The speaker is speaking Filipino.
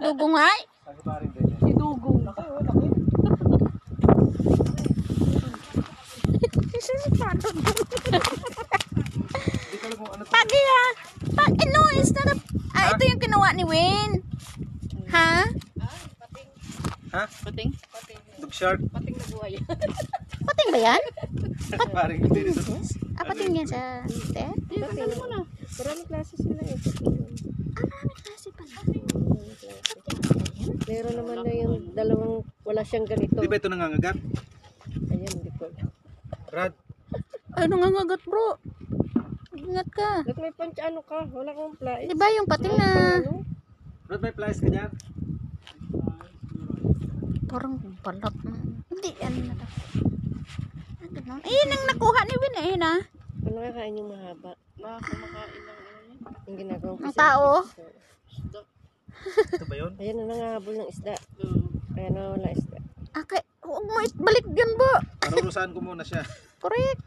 Dugong ay? Si Dugong. Pagi ah. No, it's not a... Ah, ito yung kinuha ni Win. Ha? Ha? Pating? Dog shark. Pating na buhay. Pating ba yan? Paring hindi rin ito. Ah, pating yan sa... Te? Pating mo na. Maraming klase sila eh. Ah, maraming klase pala. Meron naman na yung dalawang wala siyang ganito. Di ba ito nangangagat? Ayan, hindi ko. Rad. Ay, nangangagat bro. Ingat ka. Ba't may ano ka? Wala kang plais. Diba yung pating na... Rad, may flies ka dyan? Parang balat na. Hindi, ano na to. Ano na? Ayun ang nakuha ni Win eh na. Ano kakain yung mahaba? Kumakain ng ano yun. Yung ginagawa Ang tao. Ito ba yun? Ayan na nangahabol ng isda. Ayan na wala isda. Okay, huwag mo balik dyan bo. Parurusahan ko muna siya. Correct.